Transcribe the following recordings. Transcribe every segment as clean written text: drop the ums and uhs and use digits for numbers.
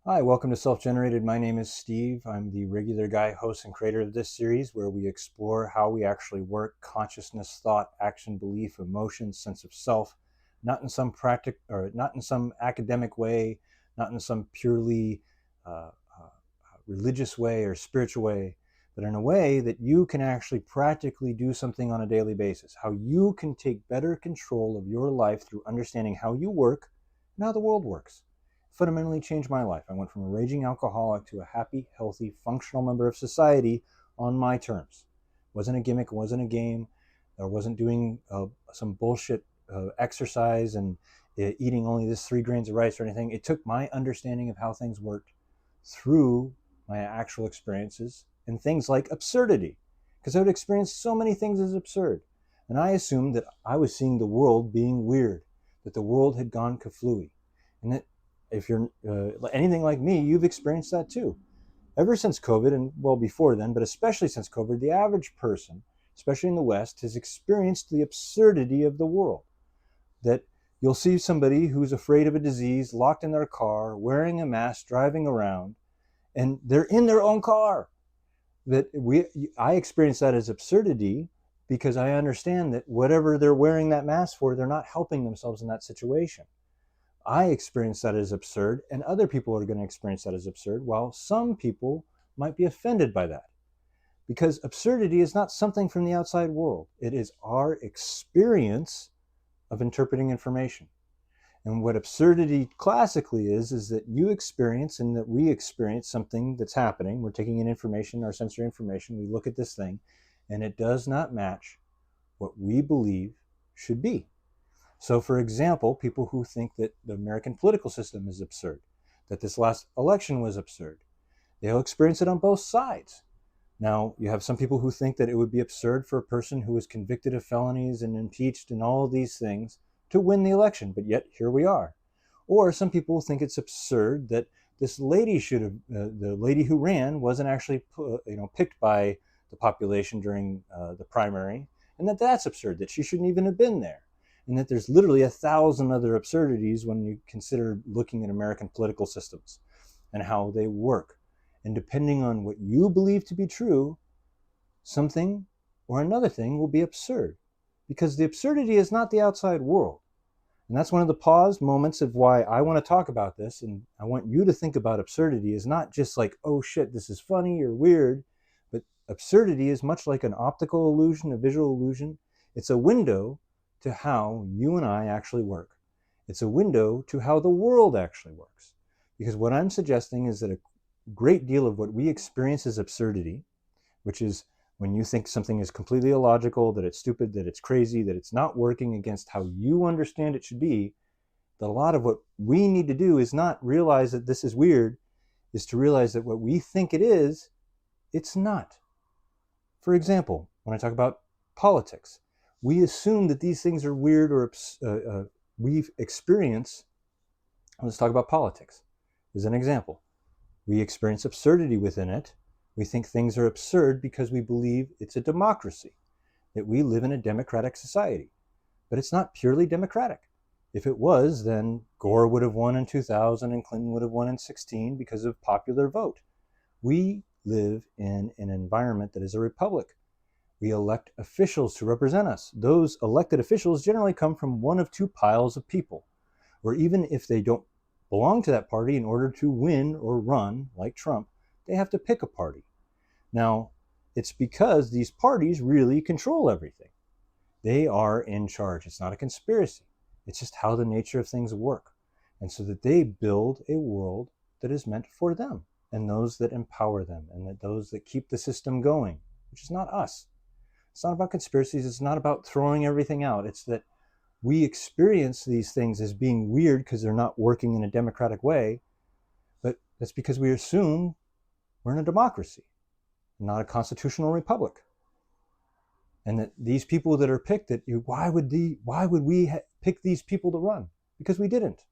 Hi, welcome to Self-Generated. My name is Steve. I'm the regular guy, host, and creator of this series where we explore how we actually work, consciousness, thought, action, belief, emotion, sense of self, not in some not in some academic way, not in some purely religious way or spiritual way, but in a way that you can actually practically do something on a daily basis. How you can take better control of your life through understanding how you work and how the world works. Fundamentally changed my life. I went from a raging alcoholic to a happy, healthy, functional member of society on my terms. It wasn't a gimmick, it wasn't a game. I wasn't doing some bullshit exercise and eating only this 3 grains of rice or anything. It took my understanding of how things worked through my actual experiences and things like absurdity, because I would experience so many things as absurd. And I assumed that I was seeing the world being weird, that the world had gone kaflooey. And that if you're anything like me, you've experienced that too. Ever since COVID, and well before then, but especially since COVID, the average person, especially in the West, has experienced the absurdity of the world. That you'll see somebody who's afraid of a disease, locked in their car, wearing a mask, driving around, and they're in their own car. I experience that as absurdity because I understand that whatever they're wearing that mask for, they're not helping themselves in that situation. I experience that as absurd, and other people are going to experience that as absurd, while some people might be offended by that. Because absurdity is not something from the outside world, it is our experience of interpreting information. And what absurdity classically is that you experience and that we experience something that's happening. We're taking in information, our sensory information, we look at this thing, and it does not match what we believe should be. So, for example, people who think that the American political system is absurd, that this last election was absurd, they'll experience it on both sides. Now, you have some people who think that it would be absurd for a person who is convicted of felonies and impeached and all of these things to win the election, but yet here we are. Or some people think it's absurd that this lady should have, the lady who ran wasn't actually, picked by the population during the primary, and that's absurd, that she shouldn't even have been there. And that there's literally 1,000 other absurdities when you consider looking at American political systems and how they work. And depending on what you believe to be true, something or another thing will be absurd. Because the absurdity is not the outside world. And that's one of the pause moments of why I want to talk about this. And I want you to think about absurdity is not just like, oh shit, this is funny or weird. But absurdity is much like an optical illusion, a visual illusion. It's a window to how you and I actually work. It's a window to how the world actually works. Because what I'm suggesting is that a great deal of what we experience as absurdity, which is when you think something is completely illogical, that it's stupid, that it's crazy, that it's not working against how you understand it should be, that a lot of what we need to do is not realize that this is weird, is to realize that what we think it is, it's not. For example, when I talk about politics, we assume that these things are weird or we've experienced. Let's talk about politics as an example. We experience absurdity within it. We think things are absurd because we believe it's a democracy, that we live in a democratic society. But it's not purely democratic. If it was, then Gore would have won in 2000 and Clinton would have won in 16 because of popular vote. We live in an environment that is a republic. We elect officials to represent us. Those elected officials generally come from one of two piles of people, or even if they don't belong to that party, in order to win or run, like Trump, they have to pick a party. Now, it's because these parties really control everything. They are in charge. It's not a conspiracy. It's just how the nature of things work. And so that they build a world that is meant for them and those that empower them and that those that keep the system going, which is not us. It's not about conspiracies. It's not about throwing everything out. It's that we experience these things as being weird because they're not working in a democratic way, but that's because we assume we're in a democracy, not a constitutional republic. And that these people that are picked, why would we pick these people to run? Because we didn't.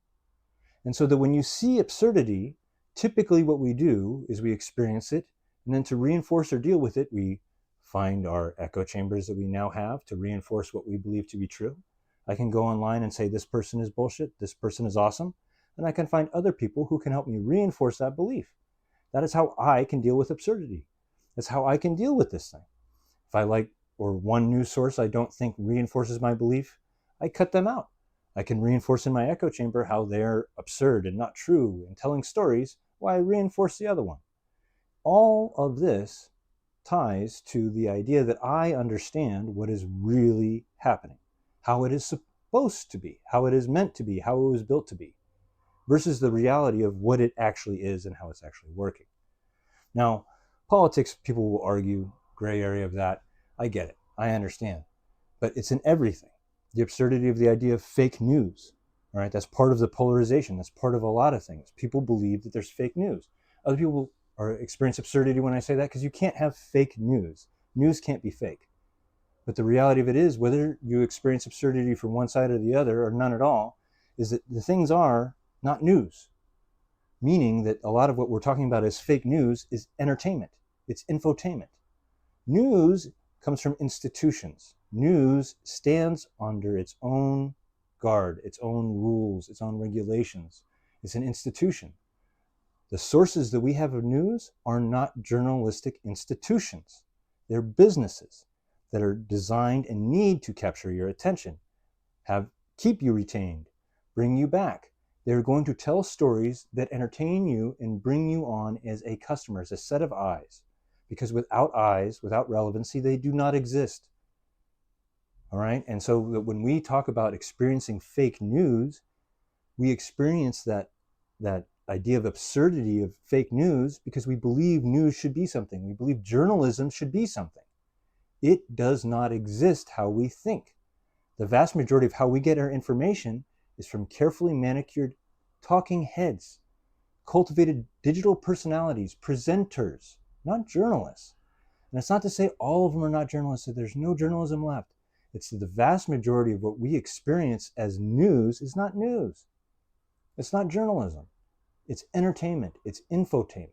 And so that when you see absurdity, typically what we do is we experience it, and then to reinforce or deal with it, we find our echo chambers that we now have to reinforce what we believe to be true. I can go online and say this person is bullshit, this person is awesome. and I can find other people who can help me reinforce that belief. That is how I can deal with absurdity. That's how I can deal with this thing. If I like, or one news source I don't think reinforces my belief, I cut them out. I can reinforce in my echo chamber how they're absurd and not true and telling stories while I reinforce the other one. All of this ties to the idea that I understand what is really happening, how it is supposed to be, how it is meant to be, how it was built to be, versus the reality of what it actually is and how it's actually working. Now, politics, people will argue, gray area of that. I get it. I understand. But it's in everything. The absurdity of the idea of fake news. All right, that's part of the polarization. That's part of a lot of things. People believe that there's fake news. Other people experience absurdity when I say that because you can't have fake news. News can't be fake. But the reality of it is, whether you experience absurdity from one side or the other, or none at all, is that the things are not news. Meaning that a lot of what we're talking about as fake news is entertainment. It's infotainment. News comes from institutions. News stands under its own guard, its own rules, its own regulations. It's an institution. The sources that we have of news are not journalistic institutions. They're businesses that are designed and need to capture your attention, keep you retained, bring you back. They're going to tell stories that entertain you and bring you on as a customer, as a set of eyes. Because without eyes, without relevancy, they do not exist. All right? And so when we talk about experiencing fake news, we experience that idea of absurdity of fake news because we believe news should be something. We believe journalism should be something. It does not exist how we think. The vast majority of how we get our information is from carefully manicured talking heads, cultivated digital personalities, presenters, not journalists. And it's not to say all of them are not journalists, that there's no journalism left. It's that the vast majority of what we experience as news is not news. It's not journalism. It's entertainment. It's infotainment.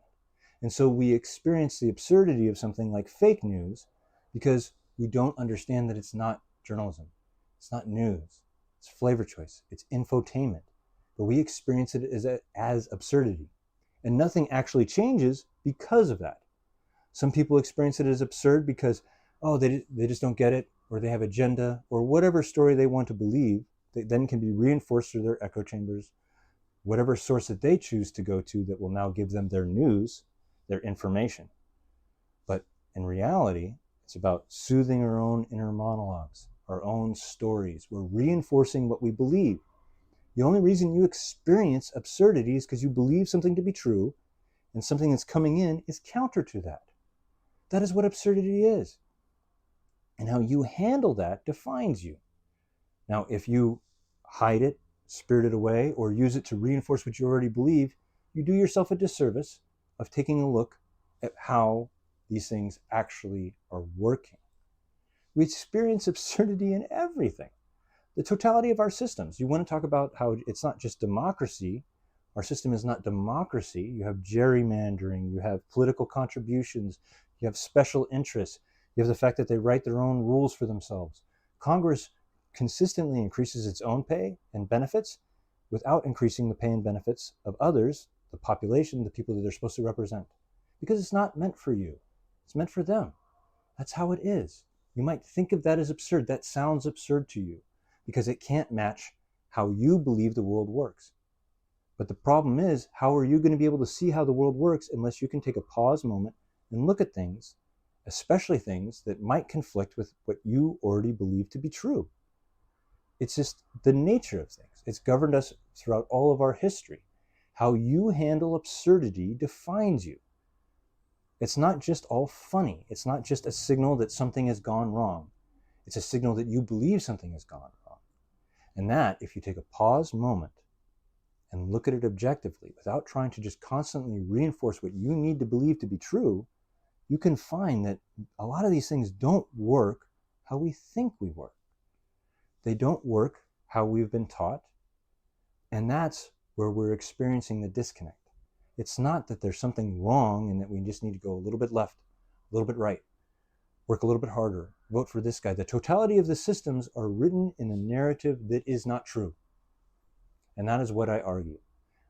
And so we experience the absurdity of something like fake news because we don't understand that it's not journalism. It's not news. It's flavor choice. It's infotainment. But we experience it as absurdity. And nothing actually changes because of that. Some people experience it as absurd because, they just don't get it, or they have agenda, or whatever story they want to believe, that then can be reinforced through their echo chambers, whatever source that they choose to go to that will now give them their news, their information. But in reality, it's about soothing our own inner monologues, our own stories. We're reinforcing what we believe. The only reason you experience absurdity is because you believe something to be true, and something that's coming in is counter to that. That is what absurdity is. And how you handle that defines you. Now, if you hide it, spirit it away, or use it to reinforce what you already believe, you do yourself a disservice of taking a look at how these things actually are working. We experience absurdity in everything. The totality of our systems. You want to talk about how it's not just democracy. Our system is not democracy. You have gerrymandering, you have political contributions, you have special interests, you have the fact that they write their own rules for themselves. Congress consistently increases its own pay and benefits without increasing the pay and benefits of others, the population, the people that they're supposed to represent. Because it's not meant for you. It's meant for them. That's how it is. You might think of that as absurd. That sounds absurd to you because it can't match how you believe the world works. But the problem is, how are you going to be able to see how the world works unless you can take a pause moment and look at things, especially things that might conflict with what you already believe to be true? It's just the nature of things. It's governed us throughout all of our history. How you handle absurdity defines you. It's not just all funny. It's not just a signal that something has gone wrong. It's a signal that you believe something has gone wrong. And that, if you take a pause moment and look at it objectively, without trying to just constantly reinforce what you need to believe to be true, you can find that a lot of these things don't work how we think we work. They don't work how we've been taught. And that's where we're experiencing the disconnect. It's not that there's something wrong and that we just need to go a little bit left, a little bit right, work a little bit harder, vote for this guy. The totality of the systems are written in a narrative that is not true. And that is what I argue.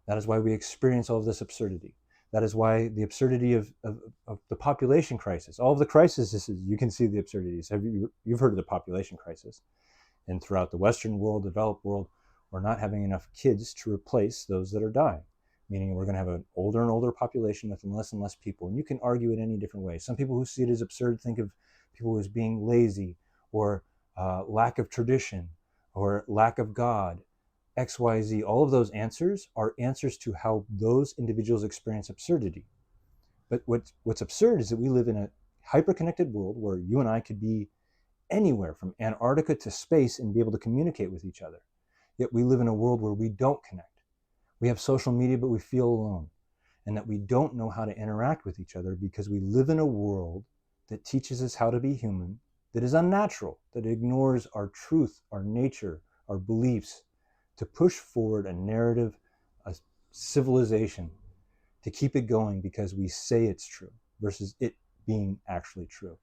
That is why we experience all of this absurdity. That is why the absurdity of the population crisis, all of the crises, you can see the absurdities. You've heard of the population crisis. And throughout the Western world, developed world, we're not having enough kids to replace those that are dying, meaning we're going to have an older and older population with less and less people. And you can argue it any different way. Some people who see it as absurd think of people as being lazy or lack of tradition or lack of God, XYZ. All of those answers are answers to how those individuals experience absurdity. But what's absurd is that we live in a hyper-connected world where you and I could be anywhere from Antarctica to space and be able to communicate with each other. Yet we live in a world where we don't connect. We have social media, but we feel alone. And that we don't know how to interact with each other because we live in a world that teaches us how to be human, that is unnatural, that ignores our truth, our nature, our beliefs, to push forward a narrative, a civilization, to keep it going because we say it's true versus it being actually true.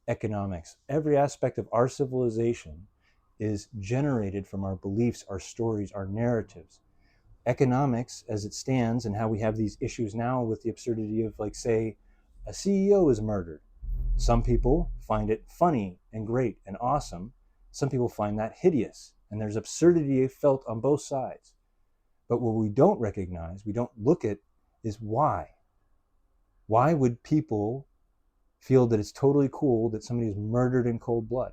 Economics, every aspect of our civilization is generated from our beliefs, our stories, our narratives. Economics, as it stands, and how we have these issues now with the absurdity of, like, say, a CEO is murdered. Some people find it funny and great and awesome. Some people find that hideous. And there's absurdity felt on both sides. But what we don't recognize, we don't look at, is why. Why would people feel that it's totally cool that somebody is murdered in cold blood?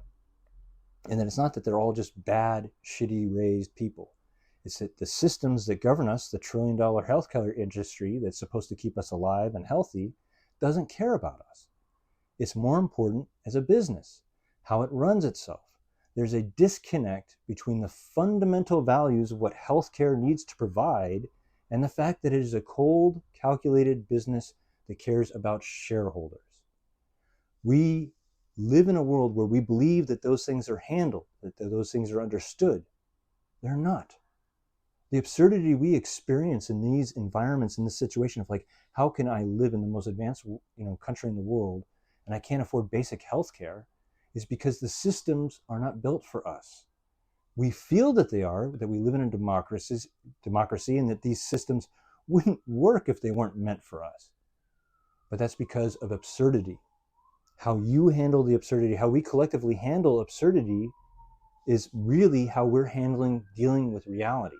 And that it's not that they're all just bad, shitty, raised people. It's that the systems that govern us, the trillion-dollar healthcare industry that's supposed to keep us alive and healthy, doesn't care about us. It's more important as a business, how it runs itself. There's a disconnect between the fundamental values of what healthcare needs to provide and the fact that it is a cold, calculated business that cares about shareholders. We live in a world where we believe that those things are handled, that those things are understood. They're not. The absurdity we experience in these environments, in this situation of, like, how can I live in the most advanced country in the world and I can't afford basic health care, is because the systems are not built for us. We feel that they are, that we live in a democracy, and that these systems wouldn't work if they weren't meant for us. But that's because of absurdity. How you handle the absurdity, how we collectively handle absurdity, is really how we're dealing with reality.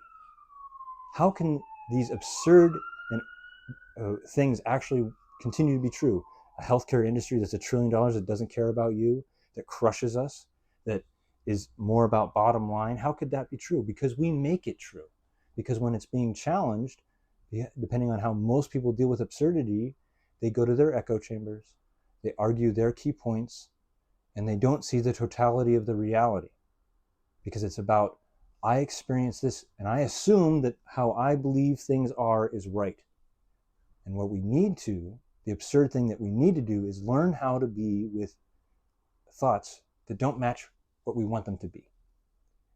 How can these absurd things actually continue to be true? A healthcare industry that's $1 trillion that doesn't care about you, that crushes us, that is more about bottom line. How could that be true? Because we make it true. Because when it's being challenged, depending on how most people deal with absurdity, they go to their echo chambers, they argue their key points, and they don't see the totality of the reality. Because it's about, I experience this and I assume that how I believe things are is right. And what we need to, the absurd thing that we need to do, is learn how to be with thoughts that don't match what we want them to be.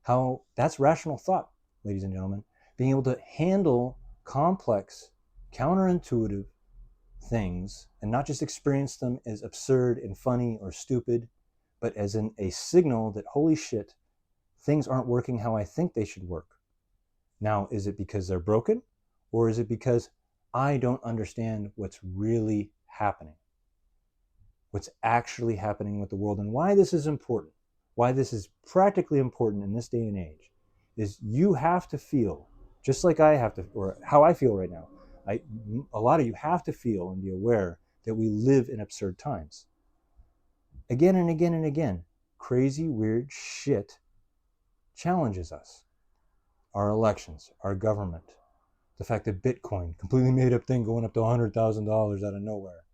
How that's rational thought, ladies and gentlemen. Being able to handle complex, counterintuitive things and not just experience them as absurd and funny or stupid, but as a signal that, holy shit, things aren't working how I think they should work. Now, is it because they're broken, or is it because I don't understand what's really happening? What's actually happening with the world, and why this is important, why this is practically important in this day and age, is you have to feel, just like I have to, or how I feel right now. A lot of you have to feel and be aware that we live in absurd times. Again and again and again, crazy, weird shit challenges us. Our elections, our government, the fact that Bitcoin, completely made up thing going up to $100,000 out of nowhere,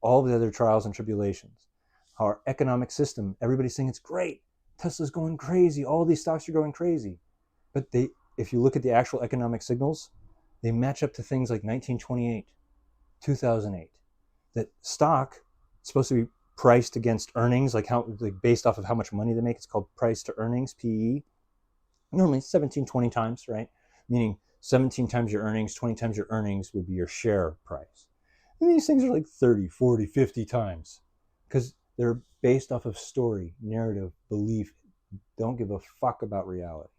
all the other trials and tribulations, our economic system, everybody's saying it's great, Tesla's going crazy, all these stocks are going crazy. But if you look at the actual economic signals, they match up to things like 1928, 2008. That stock is supposed to be priced against earnings, like based off of how much money they make. It's called price to earnings, PE. Normally 17, 20 times, right? Meaning 17 times your earnings, 20 times your earnings would be your share price. And these things are like 30, 40, 50 times because they're based off of story, narrative, belief, don't give a fuck about reality.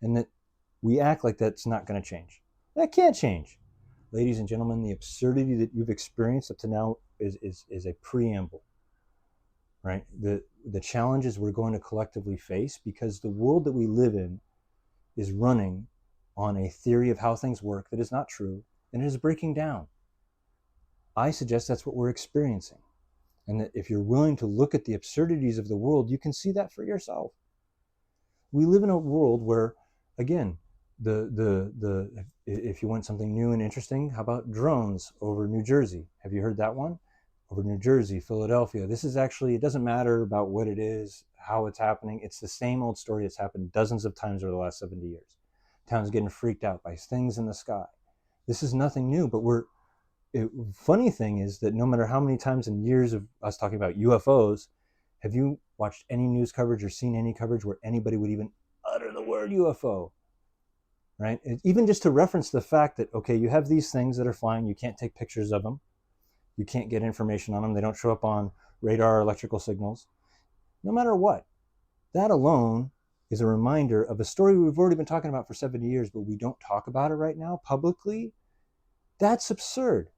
And that we act like that's not going to change. That can't change. Ladies and gentlemen, the absurdity that you've experienced up to now is a preamble, right? The challenges we're going to collectively face, because the world that we live in is running on a theory of how things work that is not true, and it is breaking down. I suggest that's what we're experiencing. And that if you're willing to look at the absurdities of the world, you can see that for yourself. We live in a world where, again, if you want something new and interesting, how about drones over New Jersey? Have you heard that one? Over New Jersey, Philadelphia. This is actually, it doesn't matter about what it is, how it's happening. It's the same old story that's happened dozens of times over the last 70 years. Towns getting freaked out by things in the sky. This is nothing new, but funny thing is that no matter how many times in years of us talking about UFOs, have you watched any news coverage or seen any coverage where anybody would even utter the word UFO? Right? Even just to reference the fact that, okay, you have these things that are flying, you can't take pictures of them, you can't get information on them, they don't show up on radar or electrical signals. No matter what, that alone is a reminder of a story we've already been talking about for 70 years, but we don't talk about it right now publicly. That's absurd.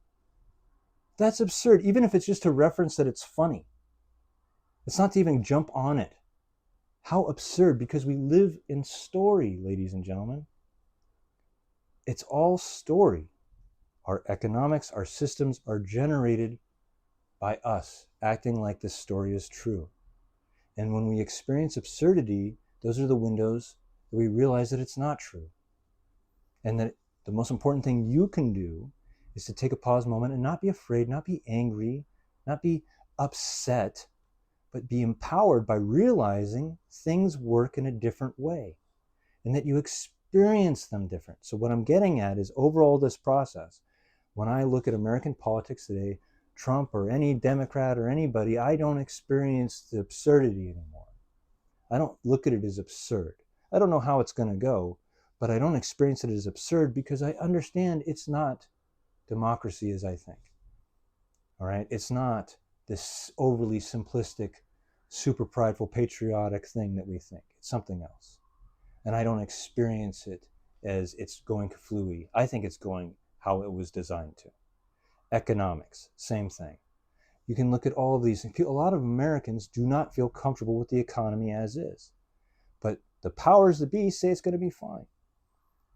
That's absurd, even if it's just to reference that it's funny. It's not to even jump on it. How absurd, because we live in story, ladies and gentlemen. It's all story. Our economics, our systems are generated by us acting like this story is true. And when we experience absurdity, those are the windows that we realize that it's not true. And that the most important thing you can do is to take a pause moment and not be afraid, not be angry, not be upset, but be empowered by realizing things work in a different way and that you experience them different. So what I'm getting at is overall this process, when I look at American politics today, Trump or any Democrat or anybody, I don't experience the absurdity anymore. I don't look at it as absurd. I don't know how it's going to go, but I don't experience it as absurd because I understand it's not democracy as I think. All right? It's not this overly simplistic, super prideful, patriotic thing that we think. It's something else. And I don't experience it as it's going kaflooey. I think it's going how it was designed to. Economics, same thing. You can look at all of these. A lot of Americans do not feel comfortable with the economy as is. But the powers that be say it's going to be fine.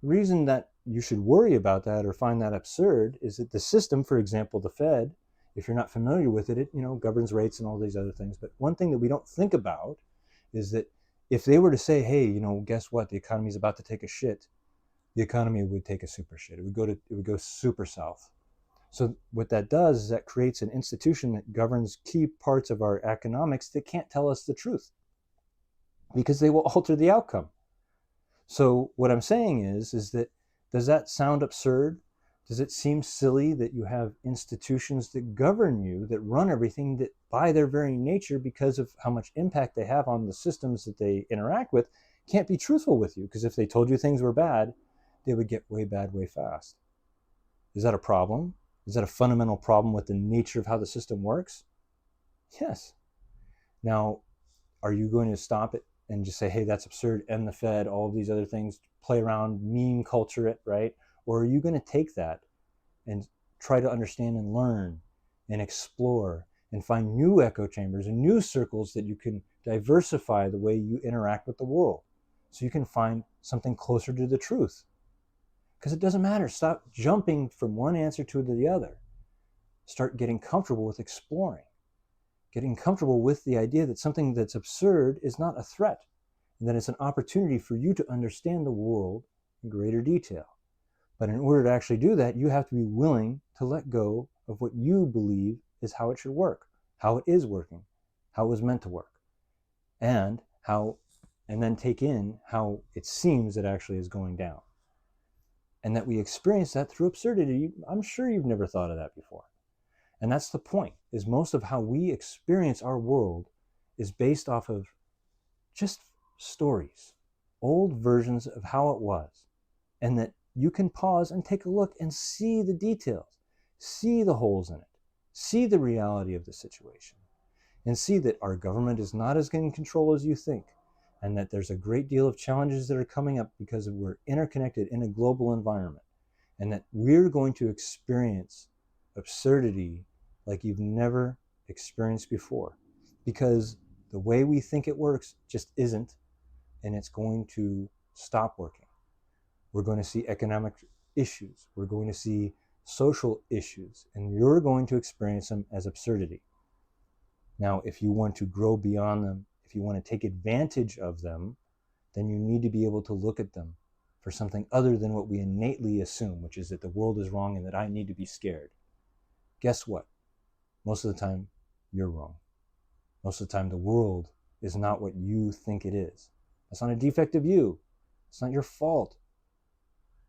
The reason that you should worry about that or find that absurd is that the system, for example, the Fed, if you're not familiar with it, governs rates and all these other things. But one thing that we don't think about is that if they were to say, hey, guess what? The economy is about to take a shit, the economy would take a super shit. It would go super south. So what that does is that creates an institution that governs key parts of our economics that can't tell us the truth because they will alter the outcome. So what I'm saying is that, does that sound absurd? Does it seem silly that you have institutions that govern you, that run everything, that by their very nature, because of how much impact they have on the systems that they interact with, can't be truthful with you? Because if they told you things were bad, they would get way bad way fast. Is that a problem? Is that a fundamental problem with the nature of how the system works? Yes. Now, are you going to stop it and just say, hey, that's absurd, end the Fed, all of these other things, play around, meme culture it, right? Or are you going to take that and try to understand and learn and explore and find new echo chambers and new circles that you can diversify the way you interact with the world so you can find something closer to the truth? Because it doesn't matter. Stop jumping from one answer to the other. Start getting comfortable with exploring, getting comfortable with the idea that something that's absurd is not a threat, and that it's an opportunity for you to understand the world in greater detail. But in order to actually do that, you have to be willing to let go of what you believe is how it should work, how it is working, how it was meant to work, and then take in how it seems it actually is going down. And that we experience that through absurdity. I'm sure you've never thought of that before. And that's the point, is most of how we experience our world is based off of just stories, old versions of how it was. And that you can pause and take a look and see the details, see the holes in it, see the reality of the situation, and see that our government is not as in control as you think, and that there's a great deal of challenges that are coming up because we're interconnected in a global environment. and that we're going to experience absurdity like you've never experienced before, because the way we think it works just isn't, and it's going to stop working. We're going to see economic issues, we're going to see social issues, and you're going to experience them as absurdity. Now, if you want to grow beyond them, if you want to take advantage of them, then you need to be able to look at them for something other than what we innately assume, which is that the world is wrong and that I need to be scared. Guess what? Most of the time, you're wrong. Most of the time, the world is not what you think it is. That's not a defect of you. It's not your fault.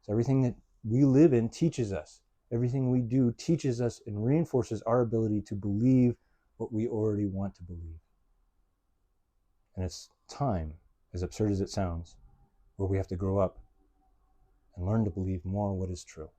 It's everything that we live in teaches us. Everything we do teaches us and reinforces our ability to believe what we already want to believe. And it's time, as absurd as it sounds, where we have to grow up and learn to believe more what is true.